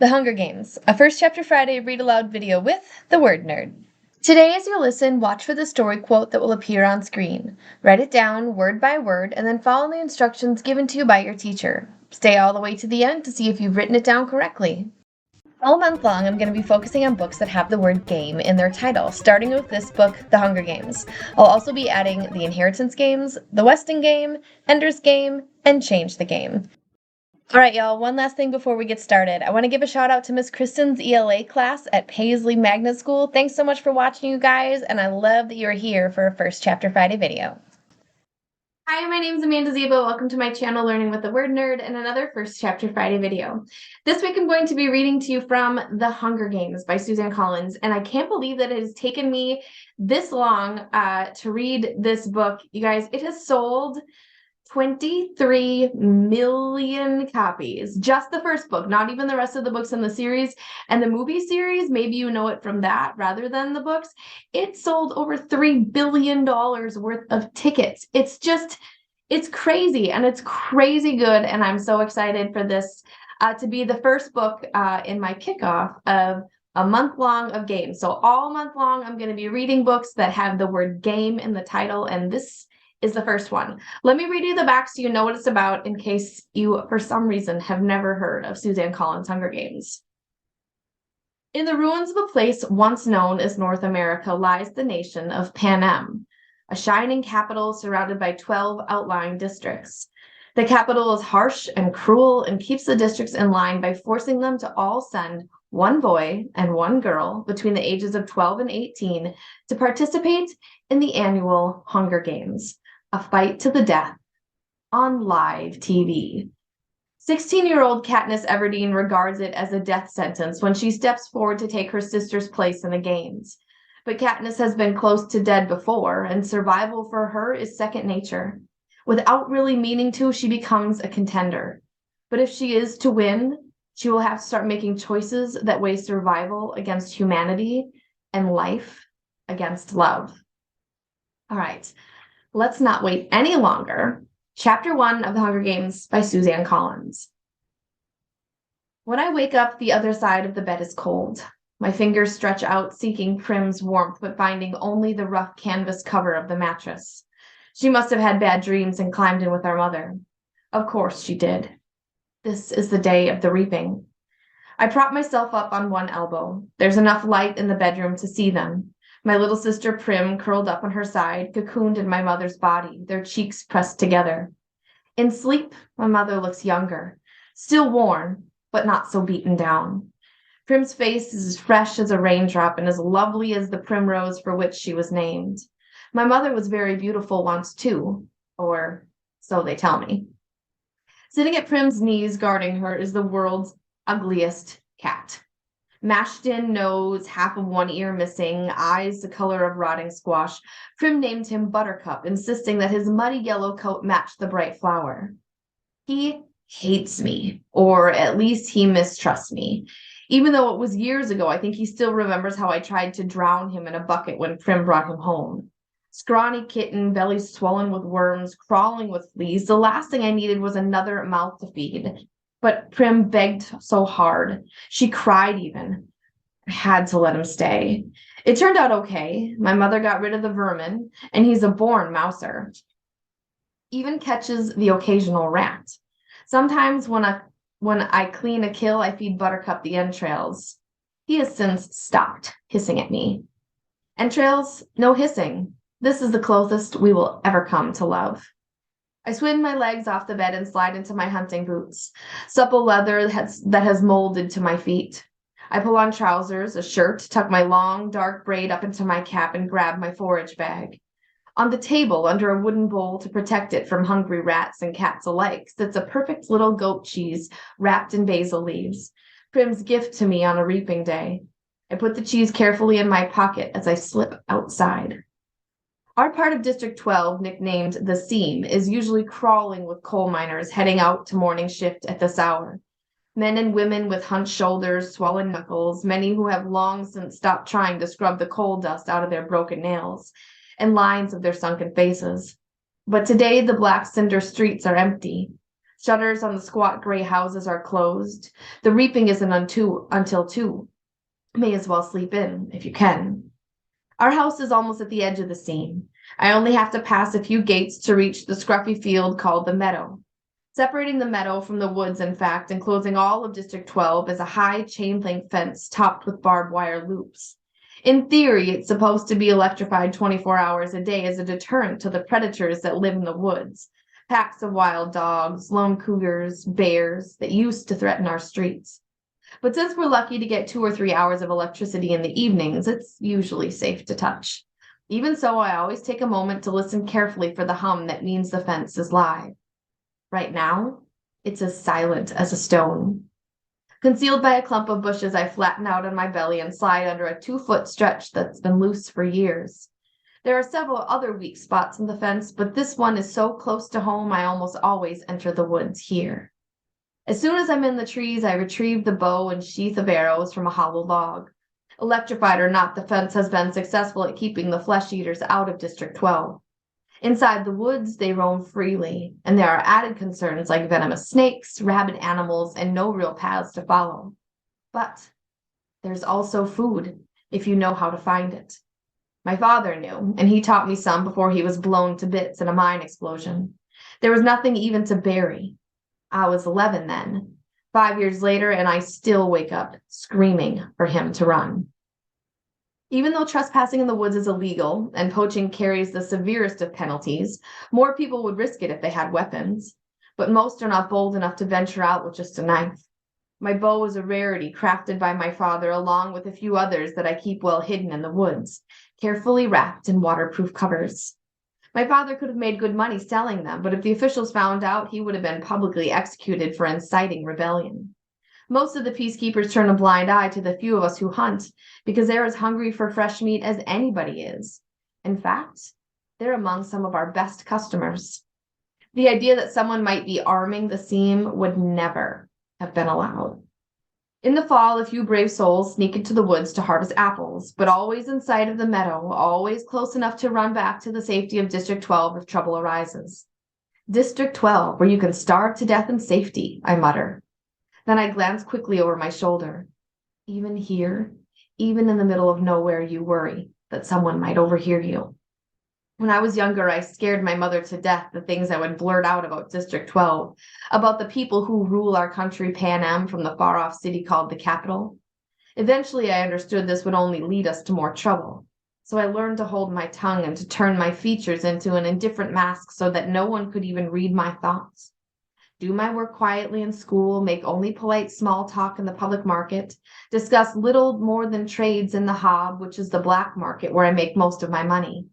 The Hunger Games, a First Chapter Friday read aloud video with the Word Nerd. Today, as you listen, watch for the story quote that will appear on screen. Write it down word by word and then follow the instructions given to you by your teacher. Stay all the way to the end to see if you've written it down correctly. All month long, I'm going to be focusing on books that have the word game in their title, starting with this book, The Hunger Games. I'll also be adding The Inheritance Games, The Westing Game, Ender's Game, and Change the Game. All right, y'all, one last thing before we get started. I want to give a shout out to Miss Kristen's ELA class at Paisley Magnet School. Thanks so much for watching, you guys, and I love that you're here for a First Chapter Friday video. Hi, my name is Amanda Zieba. Welcome to my channel, Learning with the Word Nerd, and another First Chapter Friday video. This week I'm going to be reading to you from The Hunger Games by Suzanne Collins, and I can't believe that it has taken me this long to read this book. You guys, it has sold 23 million copies. Just the first book, not even the rest of the books in the series. And the movie series, maybe you know it from that rather than the books, it sold over $3 billion worth of tickets. It's crazy, and it's crazy good, and I'm so excited for this to be the first book in my kickoff of a month long of games. So all month long, I'm going to be reading books that have the word game in the title, and this is the first one. Let me read you the back so you know what it's about in case you, for some reason, have never heard of Suzanne Collins' Hunger Games. In the ruins of a place once known as North America lies the nation of Panem, a shining capital surrounded by 12 outlying districts. The capital is harsh and cruel and keeps the districts in line by forcing them to all send one boy and one girl between the ages of 12 and 18 to participate in the annual Hunger Games, a fight to the death, on live TV. 16-year-old Katniss Everdeen regards it as a death sentence when she steps forward to take her sister's place in the games. But Katniss has been close to dead before, and survival for her is second nature. Without really meaning to, she becomes a contender. But if she is to win, she will have to start making choices that weigh survival against humanity and life against love. All right. Let's not wait any longer. Chapter 1 of The Hunger Games by Suzanne Collins. When I wake up, the other side of the bed is cold. My fingers stretch out, seeking Prim's warmth, but finding only the rough canvas cover of the mattress. She must have had bad dreams and climbed in with our mother. Of course she did. This is the day of the reaping. I prop myself up on one elbow. There's enough light in the bedroom to see them. My little sister Prim curled up on her side, cocooned in my mother's body, their cheeks pressed together. In sleep, my mother looks younger, still worn, but not so beaten down. Prim's face is as fresh as a raindrop and as lovely as the primrose for which she was named. My mother was very beautiful once too, or so they tell me. Sitting at Prim's knees guarding her is the world's ugliest cat. Mashed-in nose, half of one ear missing, eyes the color of rotting squash. Prim named him Buttercup, insisting that his muddy yellow coat matched the bright flower. He hates me, or at least he mistrusts me. Even though it was years ago, I think he still remembers how I tried to drown him in a bucket when Prim brought him home. Scrawny kitten, belly swollen with worms, crawling with fleas. The last thing I needed was another mouth to feed. But Prim begged so hard. She cried even. I had to let him stay. It turned out okay. My mother got rid of the vermin, and he's a born mouser. Even catches the occasional rat. Sometimes when I clean a kill, I feed Buttercup the entrails. He has since stopped hissing at me. Entrails, no hissing. This is the closest we will ever come to love. I swing my legs off the bed and slide into my hunting boots, supple leather that has molded to my feet. I pull on trousers, a shirt, tuck my long, dark braid up into my cap, and grab my forage bag. On the table, under a wooden bowl to protect it from hungry rats and cats alike, sits a perfect little goat cheese wrapped in basil leaves, Prim's gift to me on a reaping day. I put the cheese carefully in my pocket as I slip outside. Our part of District 12, nicknamed the Seam, is usually crawling with coal miners heading out to morning shift at this hour. Men and women with hunched shoulders, swollen knuckles, many who have long since stopped trying to scrub the coal dust out of their broken nails, and lines of their sunken faces. But today the black cinder streets are empty. Shutters on the squat gray houses are closed. The reaping isn't until 2. May as well sleep in, if you can. Our house is almost at the edge of the scene. I only have to pass a few gates to reach the scruffy field called the meadow. Separating the meadow from the woods, in fact, enclosing all of District 12 is a high chain-link fence topped with barbed wire loops. In theory, it's supposed to be electrified 24 hours a day as a deterrent to the predators that live in the woods. Packs of wild dogs, lone cougars, bears that used to threaten our streets. But since we're lucky to get 2 or 3 hours of electricity in the evenings, it's usually safe to touch. Even so, I always take a moment to listen carefully for the hum that means the fence is live. Right now, it's as silent as a stone. Concealed by a clump of bushes, I flatten out on my belly and slide under a 2-foot stretch that's been loose for years. There are several other weak spots in the fence, but this one is so close to home I almost always enter the woods here. As soon as I'm in the trees, I retrieve the bow and sheath of arrows from a hollow log. Electrified or not, the fence has been successful at keeping the flesh eaters out of District 12. Inside the woods, they roam freely, and there are added concerns like venomous snakes, rabid animals, and no real paths to follow. But there's also food, if you know how to find it. My father knew, and he taught me some before he was blown to bits in a mine explosion. There was nothing even to bury. I was 11 then, 5 years later, and I still wake up screaming for him to run. Even though trespassing in the woods is illegal and poaching carries the severest of penalties, more people would risk it if they had weapons. But most are not bold enough to venture out with just a knife. My bow is a rarity crafted by my father along with a few others that I keep well hidden in the woods, carefully wrapped in waterproof covers. My father could have made good money selling them, but if the officials found out, he would have been publicly executed for inciting rebellion. Most of the peacekeepers turn a blind eye to the few of us who hunt because they're as hungry for fresh meat as anybody is. In fact, they're among some of our best customers. The idea that someone might be arming the seam would never have been allowed. In the fall, a few brave souls sneak into the woods to harvest apples, but always in sight of the meadow, always close enough to run back to the safety of District 12 if trouble arises. District 12, where you can starve to death in safety, I mutter. Then I glance quickly over my shoulder. Even here, even in the middle of nowhere, you worry that someone might overhear you. When I was younger, I scared my mother to death the things I would blurt out about District 12, about the people who rule our country Panem from the far-off city called the capital. Eventually, I understood this would only lead us to more trouble. So I learned to hold my tongue and to turn my features into an indifferent mask so that no one could even read my thoughts. Do my work quietly in school, make only polite small talk in the public market, discuss little more than trades in the hob, which is the black market where I make most of my money.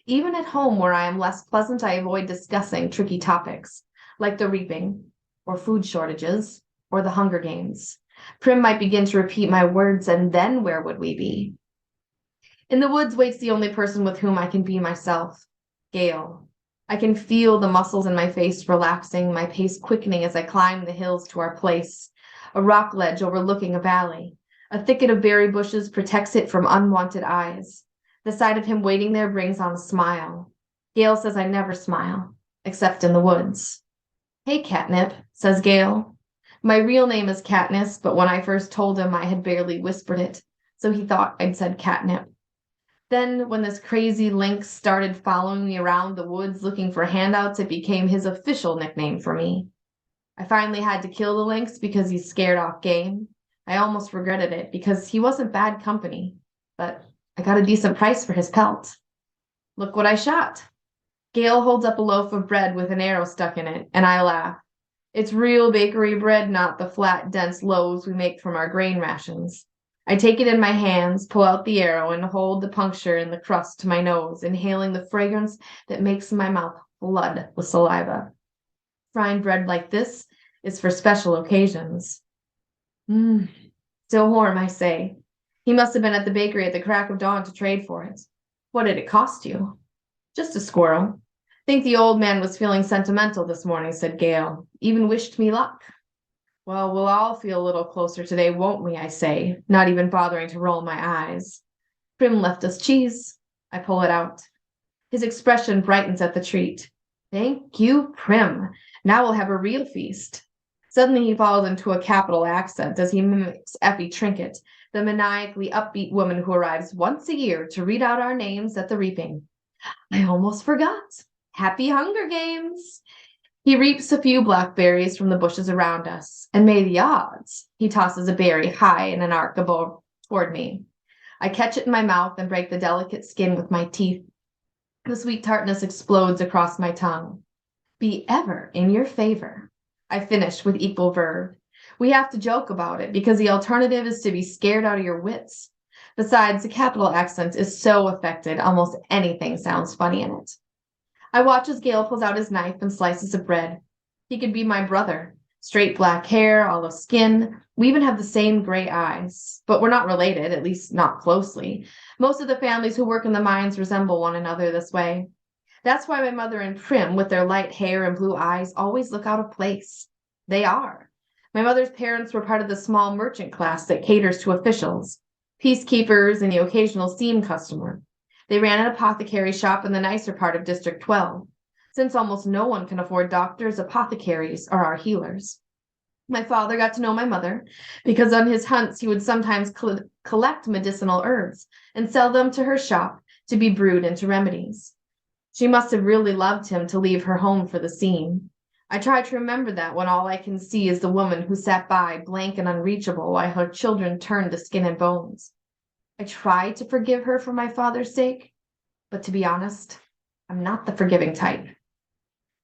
Even at home where I am less pleasant, I avoid discussing tricky topics, like the reaping, or food shortages, or the Hunger Games. Prim might begin to repeat my words, and then where would we be? In the woods waits the only person with whom I can be myself, Gale. I can feel the muscles in my face relaxing, my pace quickening as I climb the hills to our place, a rock ledge overlooking a valley. A thicket of berry bushes protects it from unwanted eyes. The sight of him waiting there brings on a smile. Gale says I never smile, except in the woods. Hey, Catnip, says Gale. My real name is Katniss, but when I first told him, I had barely whispered it, so he thought I'd said catnip. Then, when this crazy lynx started following me around the woods looking for handouts, it became his official nickname for me. I finally had to kill the lynx because he scared off game. I almost regretted it because he wasn't bad company, but I got a decent price for his pelt. Look what I shot. Gale holds up a loaf of bread with an arrow stuck in it, and I laugh. It's real bakery bread, not the flat, dense loaves we make from our grain rations. I take it in my hands, pull out the arrow, and hold the puncture in the crust to my nose, inhaling the fragrance that makes my mouth flood with saliva. Frying bread like this is for special occasions. Still warm, I say. He must have been at the bakery at the crack of dawn to trade for it. What did it cost you? Just a squirrel. Think the old man was feeling sentimental this morning, said Gale. Even wished me luck. Well, we'll all feel a little closer today, won't we, I say, not even bothering to roll my eyes. Prim left us cheese. I pull it out. His expression brightens at the treat. Thank you, Prim. Now we'll have a real feast. Suddenly he falls into a capital accent as he mimics Effie Trinket, the maniacally upbeat woman who arrives once a year to read out our names at the reaping. I almost forgot. Happy Hunger Games! He reaps a few blackberries from the bushes around us, and may the odds! He tosses a berry high in an arc above toward me. I catch it in my mouth and break the delicate skin with my teeth. The sweet tartness explodes across my tongue. Be ever in your favor. I finish with equal verve. We have to joke about it because the alternative is to be scared out of your wits. Besides, the capital accent is so affected, almost anything sounds funny in it. I watch as Gale pulls out his knife and slices of bread. He could be my brother. Straight black hair, olive skin. We even have the same gray eyes. But we're not related, at least not closely. Most of the families who work in the mines resemble one another this way. That's why my mother and Prim, with their light hair and blue eyes, always look out of place. They are. My mother's parents were part of the small merchant class that caters to officials, peacekeepers, and the occasional steam customer. They ran an apothecary shop in the nicer part of District 12. Since almost no one can afford doctors, apothecaries are our healers. My father got to know my mother because on his hunts he would sometimes collect medicinal herbs and sell them to her shop to be brewed into remedies. She must have really loved him to leave her home for the scene. I try to remember that when all I can see is the woman who sat by, blank and unreachable, while her children turned to skin and bones. I try to forgive her for my father's sake, but to be honest, I'm not the forgiving type.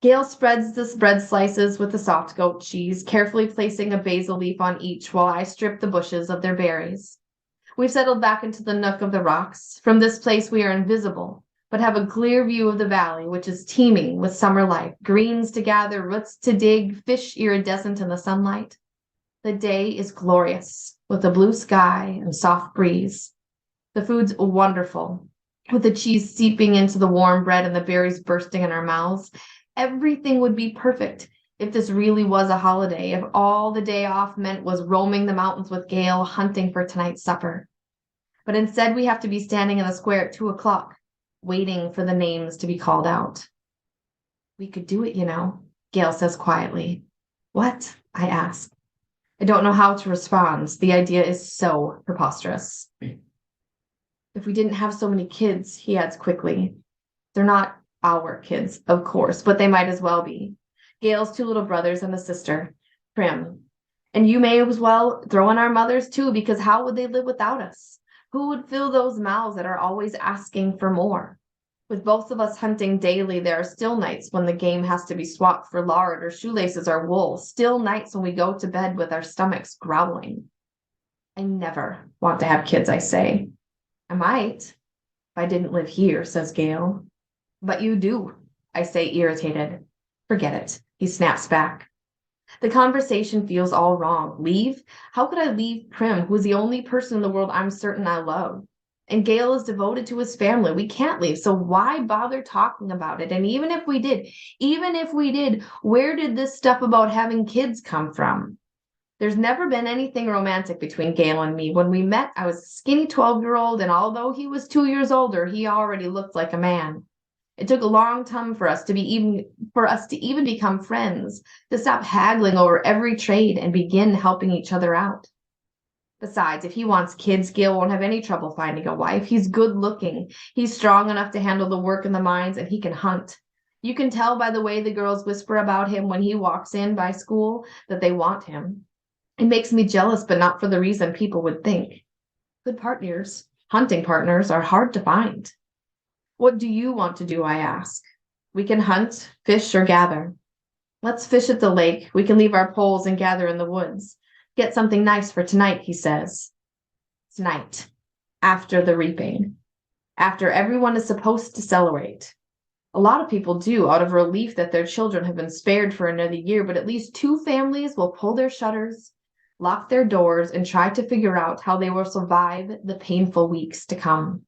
Gale spreads the bread slices with the soft goat cheese, carefully placing a basil leaf on each while I strip the bushes of their berries. We've settled back into the nook of the rocks. From this place we are invisible, but have a clear view of the valley, which is teeming with summer life, greens to gather, roots to dig, fish iridescent in the sunlight. The day is glorious, with a blue sky and soft breeze. The food's wonderful, with the cheese seeping into the warm bread and the berries bursting in our mouths. Everything would be perfect if this really was a holiday, if all the day off meant was roaming the mountains with Gale, hunting for tonight's supper. But instead we have to be standing in the square at 2:00, waiting for the names to be called out. We could do it, Gale says quietly. What? I ask. I don't know how to respond. The idea is so preposterous. If we didn't have so many kids, he adds quickly. They're not our kids, of course, but they might as well be. Gale's 2 little brothers and a sister, Prim. And you may as well throw in our mothers too, because how would they live without us? Who would fill those mouths that are always asking for more? With both of us hunting daily, there are still nights when the game has to be swapped for lard or shoelaces or wool, still nights when we go to bed with our stomachs growling. I never want to have kids, I say. I might, if I didn't live here, says Gale. But you do, I say, irritated. Forget it, he snaps back. The conversation feels all wrong. Leave? How could I leave Prim, who is the only person in the world I'm certain I love? And Gale is devoted to his family. We can't leave, so why bother talking about it? And even if we did, where did this stuff about having kids come from? There's never been anything romantic between Gale and me. When we met, I was a skinny 12-year-old, and although he was 2 years older, he already looked like a man. It took a long time for us to even become friends, to stop haggling over every trade and begin helping each other out. Besides, if he wants kids, Gale won't have any trouble finding a wife. He's good looking. He's strong enough to handle the work in the mines, and he can hunt. You can tell by the way the girls whisper about him when he walks in by school that they want him. It makes me jealous, but not for the reason people would think. Good partners, hunting partners, are hard to find. What do you want to do, I ask. We can hunt, fish, or gather. Let's fish at the lake. We can leave our poles and gather in the woods. Get something nice for tonight, he says. Tonight, after the reaping, after everyone is supposed to celebrate. A lot of people do, out of relief that their children have been spared for another year, but at least 2 families will pull their shutters, lock their doors, and try to figure out how they will survive the painful weeks to come.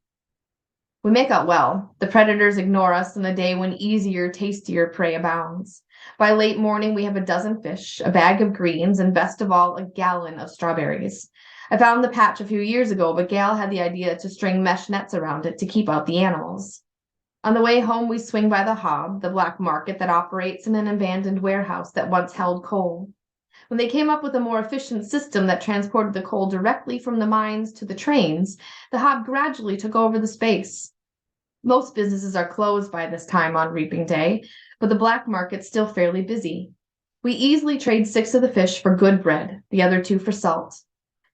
We make out well. The predators ignore us in the day when easier, tastier prey abounds. By late morning, we have a dozen fish, a bag of greens, and best of all, a gallon of strawberries. I found the patch a few years ago, but Gale had the idea to string mesh nets around it to keep out the animals. On the way home, we swing by the Hob, the black market that operates in an abandoned warehouse that once held coal. When they came up with a more efficient system that transported the coal directly from the mines to the trains, the Hob gradually took over the space. Most businesses are closed by this time on reaping day, but the black market's still fairly busy. We easily trade 6 of the fish for good bread, the other 2 for salt.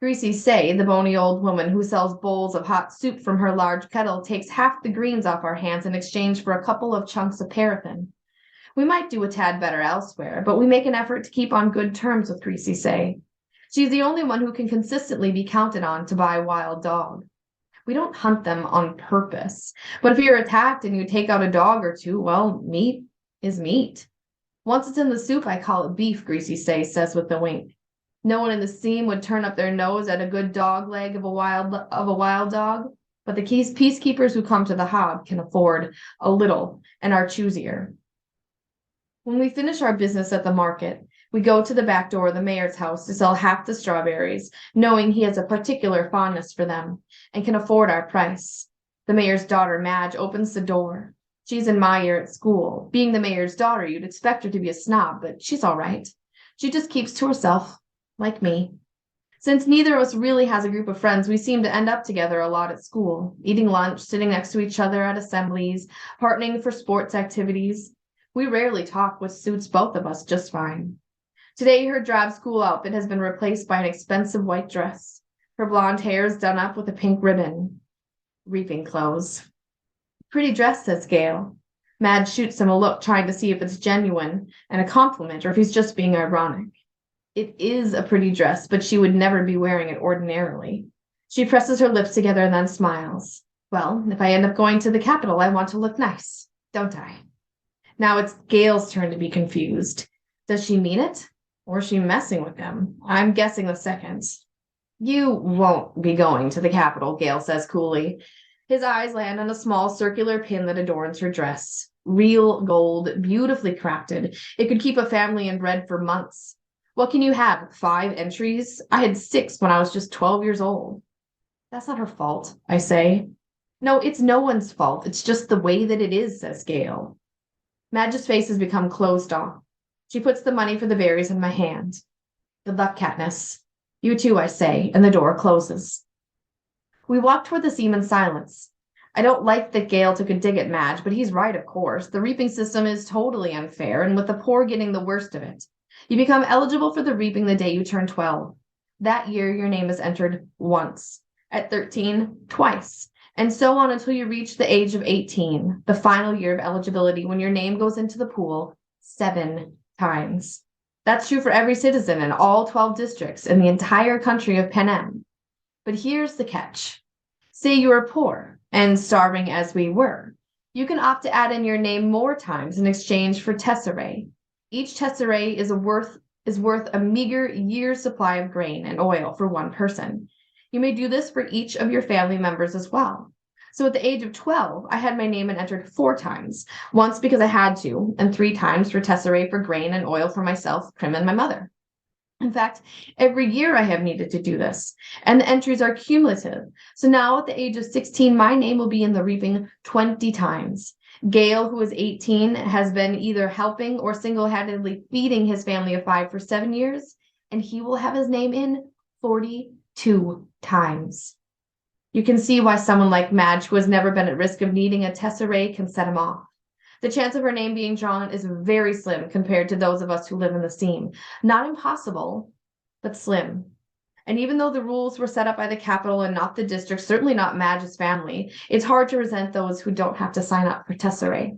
Greasy Say, the bony old woman who sells bowls of hot soup from her large kettle, takes half the greens off our hands in exchange for a couple of chunks of paraffin. We might do a tad better elsewhere, but we make an effort to keep on good terms with Greasy Say. She's the only one who can consistently be counted on to buy wild dog. We don't hunt them on purpose, but if you're attacked and you take out a dog or 2, well, meat is meat. Once it's in the soup, I call it beef, Greasy Say says with a wink. No one in the seam would turn up their nose at a good dog leg of a wild dog, but the peacekeepers who come to the Hob can afford a little and are choosier. When we finish our business at the market, we go to the back door of the mayor's house to sell half the strawberries, knowing he has a particular fondness for them and can afford our price. The mayor's daughter, Madge, opens the door. She's in my year at school. Being the mayor's daughter, you'd expect her to be a snob, but she's all right. She just keeps to herself, like me. Since neither of us really has a group of friends, we seem to end up together a lot at school, eating lunch, sitting next to each other at assemblies, partnering for sports activities. We rarely talk, which suits both of us just fine. Today, her drab school outfit has been replaced by an expensive white dress. Her blonde hair is done up with a pink ribbon. Reaping clothes. Pretty dress, says Gale. Madge shoots him a look, trying to see if it's genuine and a compliment or if he's just being ironic. It is a pretty dress, but she would never be wearing it ordinarily. She presses her lips together and then smiles. Well, if I end up going to the Capitol, I want to look nice, don't I? Now it's Gale's turn to be confused. Does she mean it? Or is she messing with him? I'm guessing the second. You won't be going to the Capitol, Gale says coolly. His eyes land on a small circular pin that adorns her dress. Real gold, beautifully crafted. It could keep a family in bread for months. What can you have, 5 entries? I had 6 when I was just 12 years old. That's not her fault, I say. No, it's no one's fault. It's just the way that it is, says Gale. Madge's face has become closed off. She puts the money for the berries in my hand. Good luck, Katniss. You too, I say, and the door closes. We walk toward the seam in silence. I don't like that Gale took a dig at Madge, but he's right, of course. The reaping system is totally unfair, and with the poor getting the worst of it. You become eligible for the reaping the day you turn 12. That year, your name is entered once. At 13, twice. And so on until you reach the age of 18, the final year of eligibility when your name goes into the pool 7 times. That's true for every citizen in all 12 districts in the entire country of Panem. But here's the catch. Say you are poor and starving as we were. You can opt to add in your name more times in exchange for tesserae. Each tesserae is worth a meager year's supply of grain and oil for one person. You may do this for each of your family members as well. So at the age of 12, I had my name entered 4 times, once because I had to, and 3 times for tesserae for grain and oil for myself, Prim, and my mother. In fact, every year I have needed to do this, and the entries are cumulative. So now at the age of 16, my name will be in the reaping 20 times. Gale, who is 18, has been either helping or single-handedly feeding his family of 5 for 7 years, and he will have his name in 42 times. You can see why someone like Madge, who has never been at risk of needing a tesserae, can set him off. The chance of her name being drawn is very slim compared to those of us who live in the seam. Not impossible, but slim. And even though the rules were set up by the Capitol and not the district, certainly not Madge's family, it's hard to resent those who don't have to sign up for tesserae.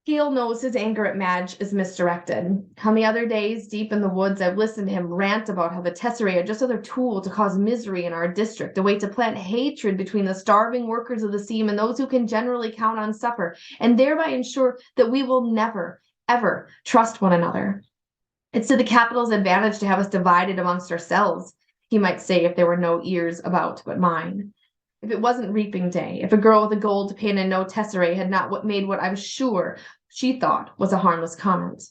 Gale knows his anger at Madge is misdirected. On the other days, deep in the woods, I've listened to him rant about how the tesserae are just another tool to cause misery in our district, a way to plant hatred between the starving workers of the seam and those who can generally count on supper, and thereby ensure that we will never, ever trust one another. It's to the Capitol's advantage to have us divided amongst ourselves, he might say if there were no ears about but mine. If it wasn't reaping day, if a girl with a gold pin and no tesserae had not made what I'm sure she thought was a harmless comment.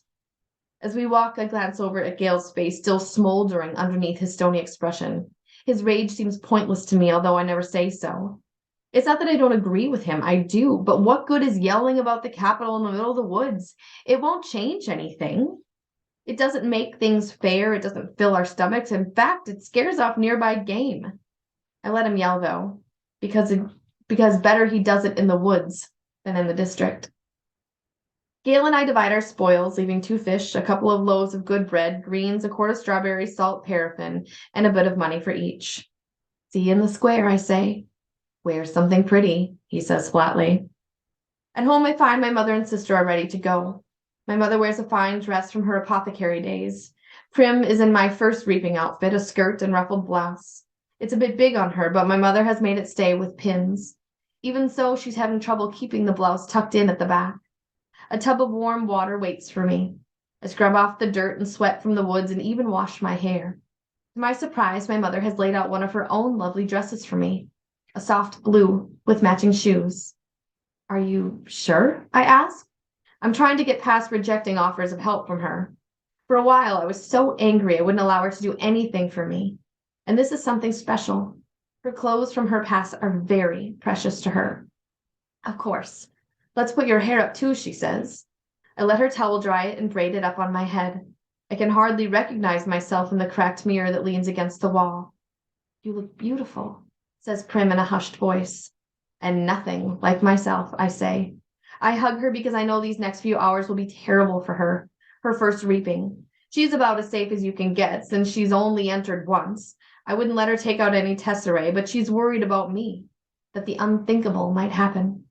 As we walk, I glance over at Gale's face, still smoldering underneath his stony expression. His rage seems pointless to me, although I never say so. It's not that I don't agree with him, I do, but what good is yelling about the Capitol in the middle of the woods? It won't change anything. It doesn't make things fair, it doesn't fill our stomachs. In fact, it scares off nearby game. I let him yell, though, because better he does it in the woods than in the district. Gail and I divide our spoils, leaving 2 fish, a couple of loaves of good bread, greens, a quart of strawberries, salt, paraffin, and a bit of money for each. See you in the square, I say. Wear something pretty, he says flatly. At home, I find my mother and sister are ready to go. My mother wears a fine dress from her apothecary days. Prim is in my first reaping outfit, a skirt and ruffled blouse. It's a bit big on her, but my mother has made it stay with pins. Even so, she's having trouble keeping the blouse tucked in at the back. A tub of warm water waits for me. I scrub off the dirt and sweat from the woods and even wash my hair. To my surprise, my mother has laid out one of her own lovely dresses for me, a soft blue with matching shoes. Are you sure? I ask. I'm trying to get past rejecting offers of help from her. For a while, I was so angry I wouldn't allow her to do anything for me. And this is something special. Her clothes from her past are very precious to her. Of course. Let's put your hair up too, she says. I let her towel dry it and braid it up on my head. I can hardly recognize myself in the cracked mirror that leans against the wall. You look beautiful, says Prim in a hushed voice. And nothing like myself, I say. I hug her because I know these next few hours will be terrible for her. Her first reaping. She's about as safe as you can get since she's only entered once. I wouldn't let her take out any tesserae, but she's worried about me, that the unthinkable might happen.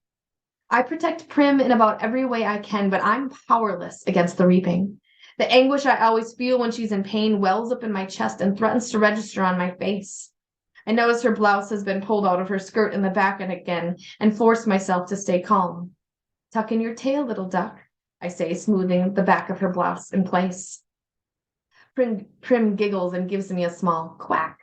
I protect Prim in about every way I can, but I'm powerless against the reaping. The anguish I always feel when she's in pain wells up in my chest and threatens to register on my face. I notice her blouse has been pulled out of her skirt in the back again and force myself to stay calm. Tuck in your tail, little duck, I say, smoothing the back of her blouse in place. Prim giggles and gives me a small quack.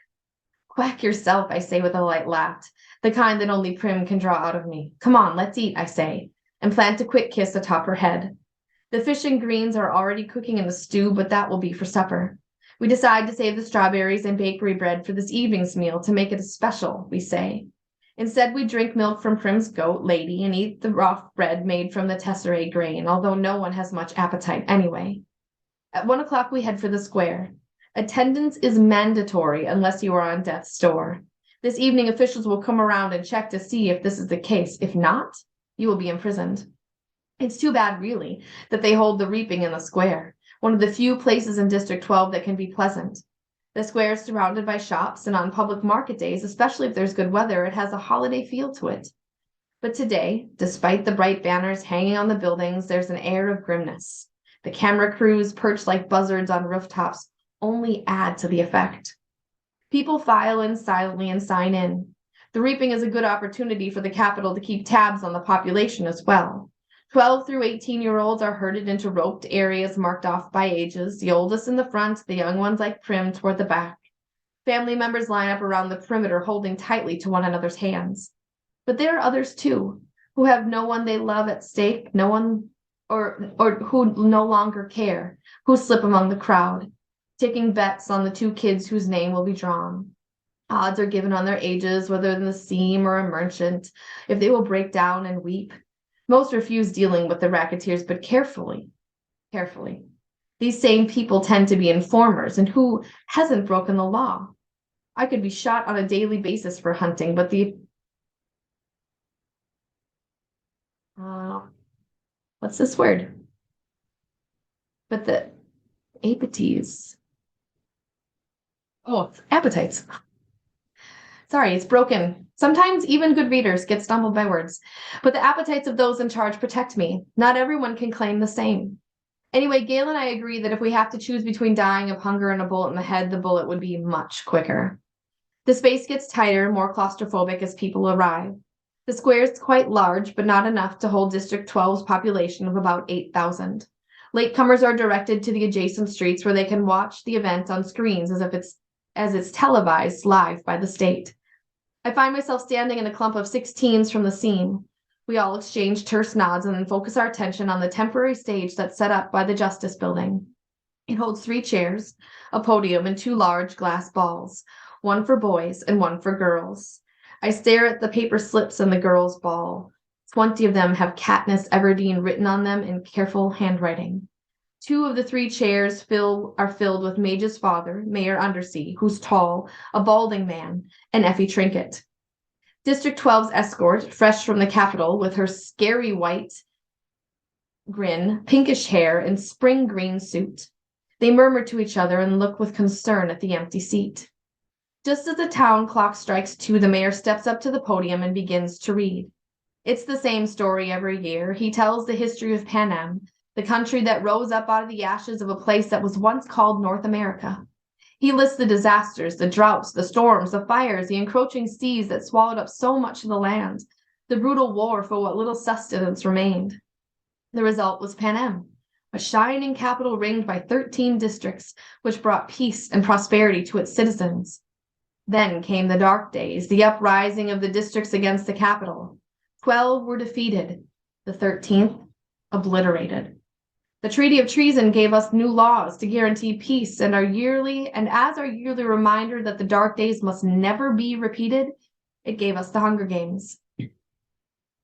Quack yourself, I say with a light laugh, the kind that only Prim can draw out of me. Come on, let's eat, I say, and plant a quick kiss atop her head. The fish and greens are already cooking in the stew, but that will be for supper. We decide to save the strawberries and bakery bread for this evening's meal to make it a special, we say. Instead, we drink milk from Prim's goat lady and eat the raw bread made from the tesserae grain, although no one has much appetite anyway. At 1 o'clock, we head for the square. Attendance is mandatory unless you are on death's door. This evening, officials will come around and check to see if this is the case. If not, you will be imprisoned. It's too bad, really, that they hold the reaping in the square, one of the few places in District 12 that can be pleasant. The square is surrounded by shops, and on public market days, especially if there's good weather, it has a holiday feel to it. But today, despite the bright banners hanging on the buildings, there's an air of grimness. The camera crews, perched like buzzards on rooftops, only add to the effect. People file in silently and sign in. The reaping is a good opportunity for the Capitol to keep tabs on the population as well. 12 through 18-year-olds are herded into roped areas marked off by ages, the oldest in the front, the young ones like Prim toward the back. Family members line up around the perimeter holding tightly to one another's hands. But there are others too, who have no one they love at stake, no one or who no longer care, who slip among the crowd, taking bets on the 2 kids whose name will be drawn. Odds are given on their ages, whether in the seam or a merchant, if they will break down and weep. Most refuse dealing with the racketeers, but carefully. These same people tend to be informers, and who hasn't broken the law? I could be shot on a daily basis for hunting, but what's this word? But the appetites. Oh, appetites. Sorry, it's broken. Sometimes even good readers get stumbled by words. But the appetites of those in charge protect me. Not everyone can claim the same. Anyway, Gail and I agree that if we have to choose between dying of hunger and a bullet in the head, the bullet would be much quicker. The space gets tighter, more claustrophobic as people arrive. The square is quite large, but not enough to hold District 12's population of about 8,000. Latecomers are directed to the adjacent streets where they can watch the event on screens as it's televised live by the state. I find myself standing in a clump of 6 teens from the scene. We all exchange terse nods and then focus our attention on the temporary stage that's set up by the Justice Building. It holds 3 chairs, a podium, and 2 large glass balls, one for boys and one for girls. I stare at the paper slips on the girls' ball. 20 of them have Katniss Everdeen written on them in careful handwriting. 2 of the 3 chairs are filled with Mage's father, Mayor Undersea, who's tall, a balding man, and Effie Trinket. District 12's escort, fresh from the Capitol with her scary white grin, pinkish hair, and spring green suit. They murmur to each other and look with concern at the empty seat. Just as the town clock strikes 2, the mayor steps up to the podium and begins to read. It's the same story every year. He tells the history of Panem, the country that rose up out of the ashes of a place that was once called North America. He lists the disasters, the droughts, the storms, the fires, the encroaching seas that swallowed up so much of the land, the brutal war for what little sustenance remained. The result was Panem, a shining capital ringed by 13 districts, which brought peace and prosperity to its citizens. Then came the dark days, the uprising of the districts against the capital. 12 were defeated, the 13th obliterated. The Treaty of Treason gave us new laws to guarantee peace, and as our yearly reminder that the dark days must never be repeated, it gave us the Hunger Games.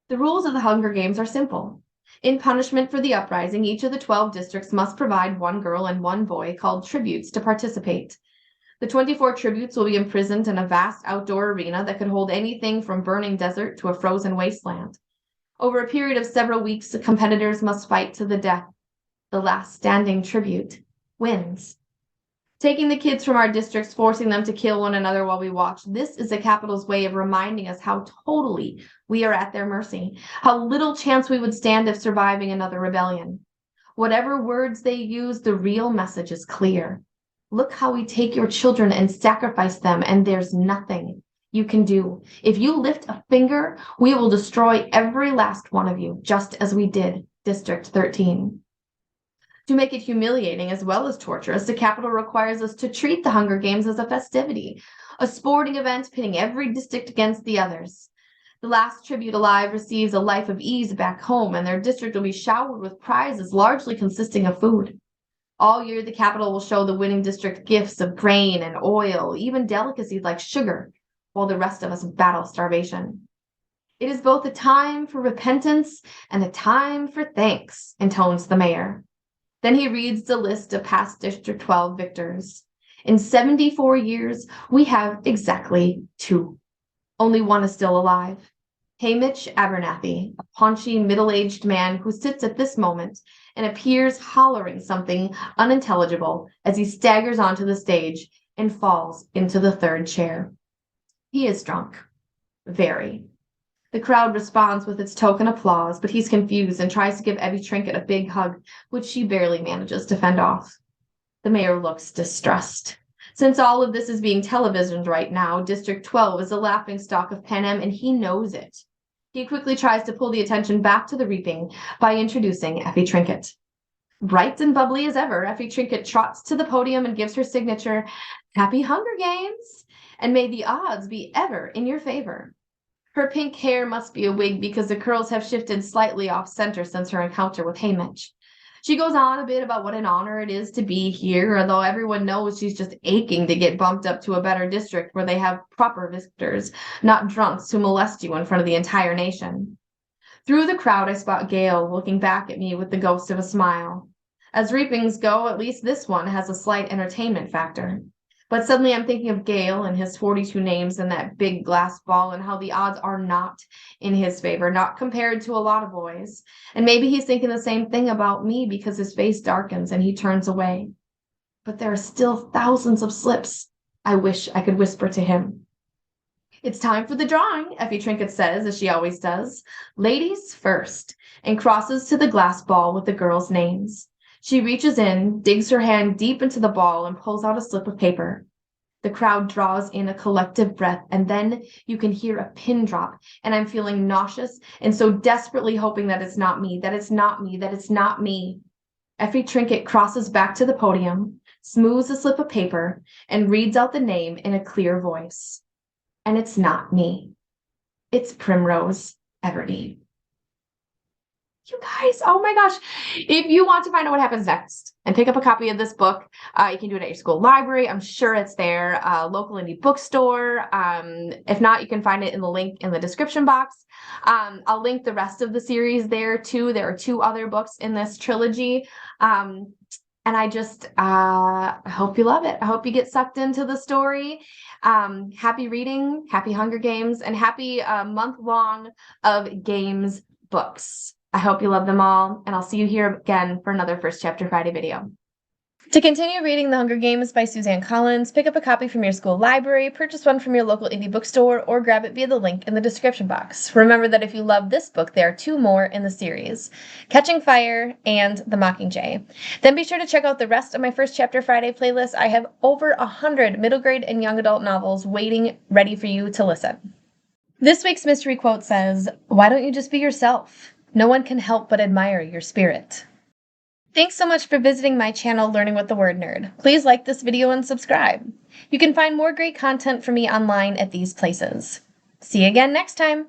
The rules of the Hunger Games are simple. In punishment for the uprising, each of the 12 districts must provide 1 girl and 1 boy called tributes to participate. The 24 tributes will be imprisoned in a vast outdoor arena that could hold anything from burning desert to a frozen wasteland. Over a period of several weeks, the competitors must fight to the death. The last standing tribute wins. Taking the kids from our districts, forcing them to kill one another while we watch, this is the Capitol's way of reminding us how totally we are at their mercy, how little chance we would stand of surviving another rebellion. Whatever words they use, the real message is clear. Look how we take your children and sacrifice them, and there's nothing you can do. If you lift a finger, we will destroy every last one of you, just as we did District 13. To make it humiliating as well as torturous, the Capitol requires us to treat the Hunger Games as a festivity, a sporting event pitting every district against the others. The last tribute alive receives a life of ease back home, and their district will be showered with prizes largely consisting of food. All year, the Capitol will show the winning district gifts of grain and oil, even delicacies like sugar, while the rest of us battle starvation. It is both a time for repentance and a time for thanks, intones the mayor. Then he reads the list of past District 12 victors. In 74 years, we have exactly 2. Only 1 is still alive. Haymitch Abernathy, a paunchy, middle-aged man who sits at this moment and appears hollering something unintelligible as he staggers onto the stage and falls into the 3rd chair. He is drunk. Very. The crowd responds with its token applause, but he's confused and tries to give Effie Trinket a big hug, which she barely manages to fend off. The mayor looks distressed. Since all of this is being televisioned right now, District 12 is the laughingstock of Panem, and he knows it. He quickly tries to pull the attention back to the reaping by introducing Effie Trinket. Bright and bubbly as ever, Effie Trinket trots to the podium and gives her signature, "Happy Hunger Games, and may the odds be ever in your favor." Her pink hair must be a wig because the curls have shifted slightly off center since her encounter with Haymitch. She goes on a bit about what an honor it is to be here, although everyone knows she's just aching to get bumped up to a better district where they have proper victors, not drunks who molest you in front of the entire nation. Through the crowd, I spot Gale looking back at me with the ghost of a smile. As reapings go, at least this one has a slight entertainment factor. But suddenly I'm thinking of Gale and his 42 names and that big glass ball and how the odds are not in his favor, not compared to a lot of boys. And maybe he's thinking the same thing about me because his face darkens and he turns away. But there are still thousands of slips. I wish I could whisper to him. "It's time for the drawing," Effie Trinket says, as she always does. "Ladies first," and crosses to the glass ball with the girls' names. She reaches in, digs her hand deep into the ball, and pulls out a slip of paper. The crowd draws in a collective breath, and then you can hear a pin drop, and I'm feeling nauseous and so desperately hoping that it's not me, that it's not me, that it's not me. Effie Trinket crosses back to the podium, smooths a slip of paper, and reads out the name in a clear voice. And it's not me. It's Primrose Everdeen. You guys, oh my gosh. If you want to find out what happens next and pick up a copy of this book, you can do it at your school library. I'm sure it's there, local indie bookstore. If not, you can find it in the link in the description box. I'll link the rest of the series there too. There are 2 other books in this trilogy. And I just hope you love it. I hope you get sucked into the story. Happy reading, happy Hunger Games, and happy month long of games books. I hope you love them all, and I'll see you here again for another First Chapter Friday video. To continue reading The Hunger Games by Suzanne Collins, pick up a copy from your school library, purchase one from your local indie bookstore, or grab it via the link in the description box. Remember that if you love this book, there are 2 more in the series, Catching Fire and The Mockingjay. Then be sure to check out the rest of my First Chapter Friday playlist. I have over 100 middle grade and young adult novels waiting, ready for you to listen. This week's mystery quote says, "Why don't you just be yourself? No one can help but admire your spirit." Thanks so much for visiting my channel, Learning with the Word Nerd. Please like this video and subscribe. You can find more great content from me online at these places. See you again next time.